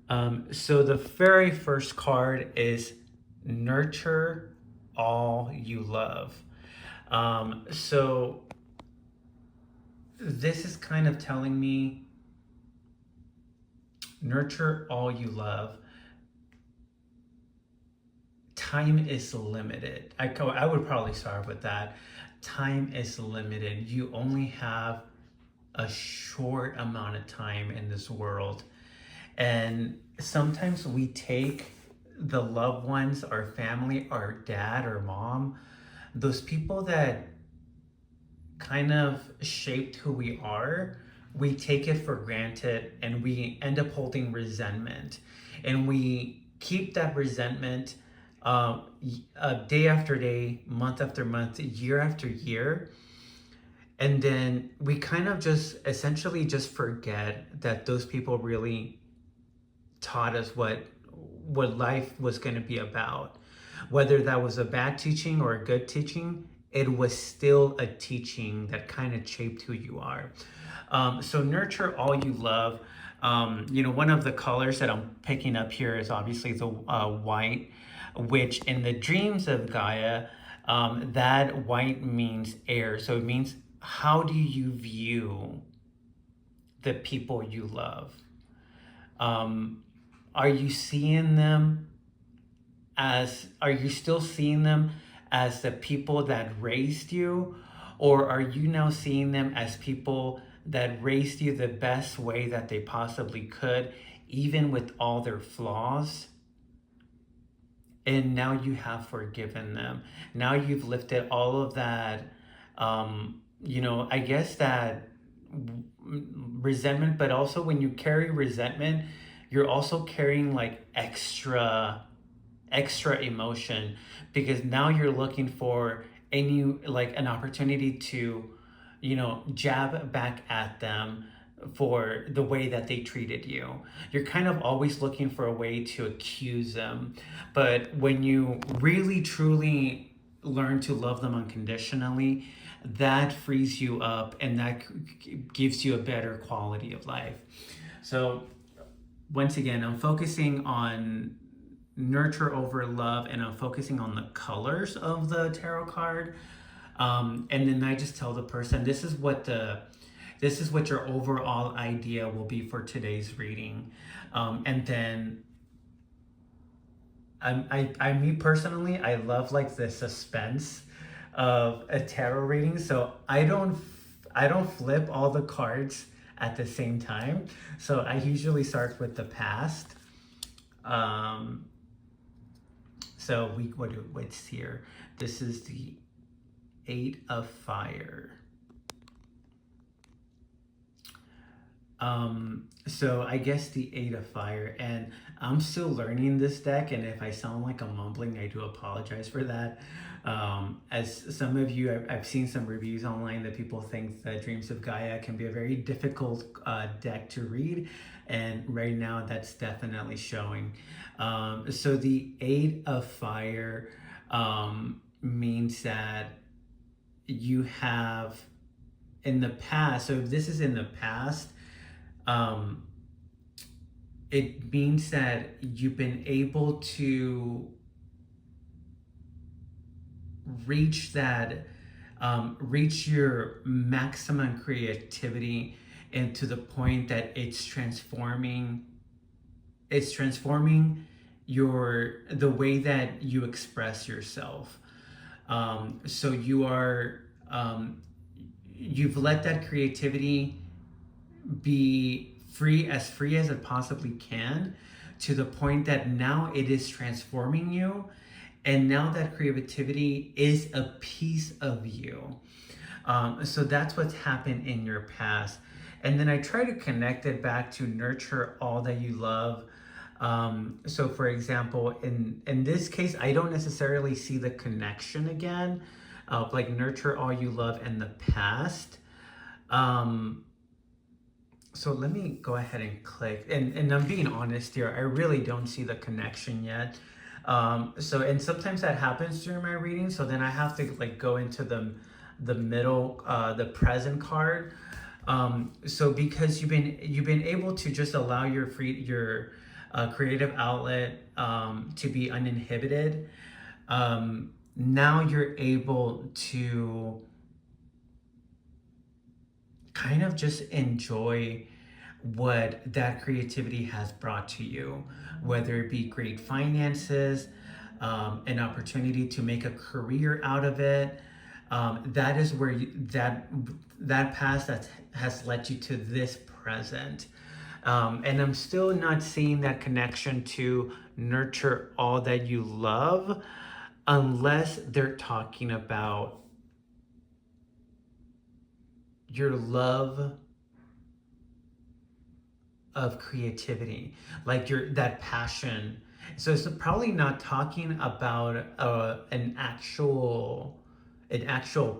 So the very first card is nurture all you love. So this is kind of telling me nurture all you love. Time is limited. I would probably start with that. Time is limited. You only have a short amount of time in this world. And sometimes we take the loved ones, our family, our dad or mom, those people that kind of shaped who we are, we take it for granted and we end up holding resentment. And we keep that resentment day after day, month after month, year after year. And then we kind of just essentially just forget that those people really taught us what life was going to be about. Whether that was a bad teaching or a good teaching, it was still a teaching that kind of shaped who you are. So nurture all you love. One of the colors that I'm picking up here is obviously the white, which in the dreams of Gaia, that white means air. So it means, how do you view the people you love? Um, are you seeing them are you still seeing them as the people that raised you? Or are you now seeing them as people that raised you the best way that they possibly could, even with all their flaws? And now you have forgiven them. Now you've lifted all of that, I guess that resentment, but also when you carry resentment, you're also carrying like extra emotion, because now you're looking for an opportunity to jab back at them for the way that they treated you. You're kind of always looking for a way to accuse them. But when you really truly learn to love them unconditionally, that frees you up and that gives you a better quality of life. So once again, I'm focusing on nurture over love, and I'm focusing on the colors of the tarot card. And then I just tell the person, this is what your overall idea will be for today's reading. And then me personally, I love like the suspense of a tarot reading. So I don't flip all the cards at the same time. So I usually start with the past. So what's here? This is the 8 of Fire. So I guess the 8 of Fire, and I'm still learning this deck, and if I sound like I'm mumbling, I do apologize for that. As some of you, I've seen some reviews online that people think that Dreams of Gaia can be a very difficult deck to read, and right now that's definitely showing. So the 8 of Fire means that you have in the past, so if this is in the past, it means that you've been able to reach your maximum creativity, and to the point that it's transforming the way that you express yourself. So you've let that creativity be free as it possibly can, to the point that now it is transforming you, and now that creativity is a piece of you. So that's what's happened in your past. And then I try to connect it back to nurture all that you love. So for example, in this case, I don't necessarily see the connection again of like nurture all you love in the past. So let me go ahead and click, and I'm being honest here, I really don't see the connection yet. And sometimes that happens during my reading, so then I have to like go into the middle, the present card. So because you've been able to just allow your a creative outlet, to be uninhibited, now you're able to kind of just enjoy what that creativity has brought to you, whether it be great finances, an opportunity to make a career out of it. That is where that past that has led you to this present. And I'm still not seeing that connection to nurture all that you love, unless they're talking about your love of creativity, like that passion. So it's probably not talking about an actual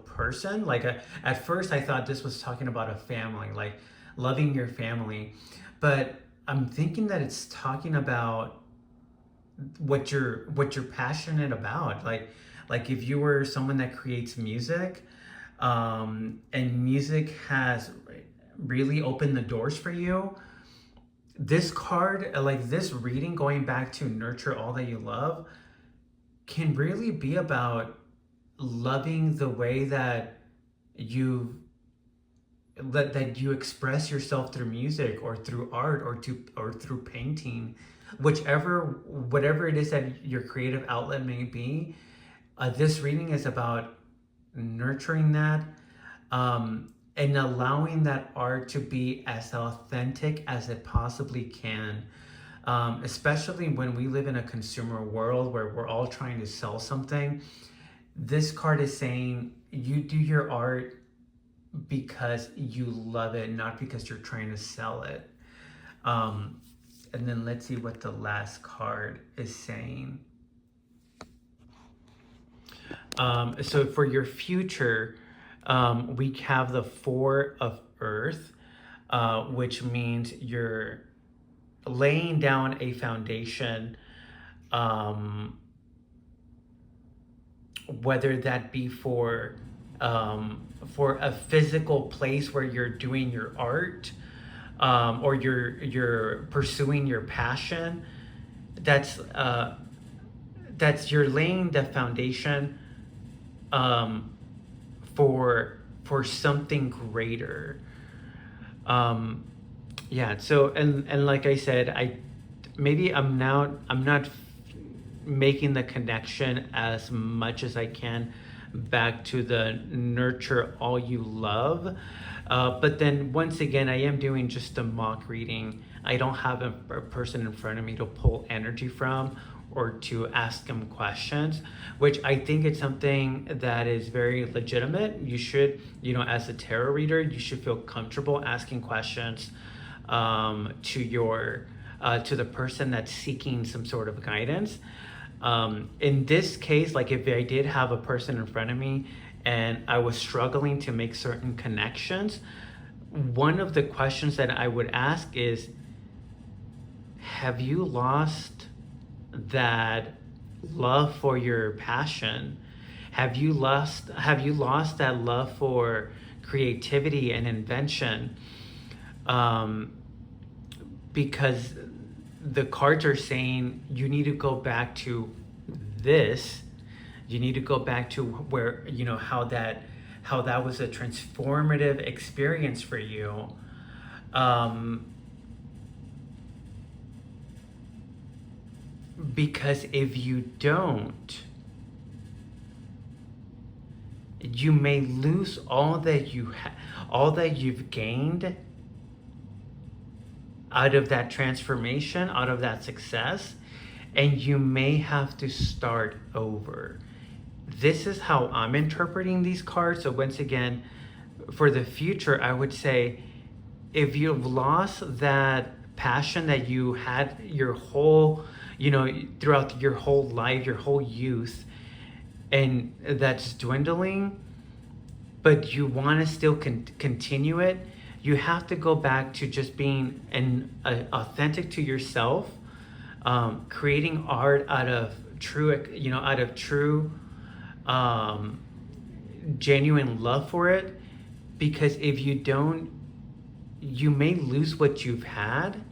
person. Like at first I thought this was talking about a family, like loving your family, but I'm thinking that it's talking about what you're passionate about. Like if you were someone that creates music, and music has really opened the doors for you, this card, like this reading, going back to nurture all that you love, can really be about loving the way that you express yourself through music or through art or through painting, whatever it is that your creative outlet may be. This reading is about nurturing that, and allowing that art to be as authentic as it possibly can, especially when we live in a consumer world where we're all trying to sell something. This card is saying you do your art because you love it, not because you're trying to sell it. And then let's see what the last card is saying. So for your future, we have the Four of Earth, which means you're laying down a foundation, whether that be for a physical place where you're doing your art, or you're pursuing your passion. That's you're laying the foundation, for something greater. Yeah. So and like I said, I'm not making the connection as much as I can back to the nurture all you love. But then once again, I am doing just a mock reading. I don't have a person in front of me to pull energy from or to ask them questions, which I think it's something that is very legitimate. You should, as a tarot reader, you should feel comfortable asking questions, to the person that's seeking some sort of guidance. In this case, like if I did have a person in front of me and I was struggling to make certain connections, one of the questions that I would ask is, have you lost that love for your passion? Have you lost that love for creativity and invention? Because the cards are saying you need to go back to this. You need to go back to where, how that was a transformative experience for you. Because if you don't, you may lose all that you've gained out of that transformation, out of that success, and you may have to start over. This is how I'm interpreting these cards. So once again, for the future, I would say, if you've lost that passion that you had your whole, throughout your whole life, your whole youth, and that's dwindling, but you want to still continue it, you have to go back to just being authentic to yourself, creating art out of true, genuine love for it. Because if you don't, you may lose what you've had,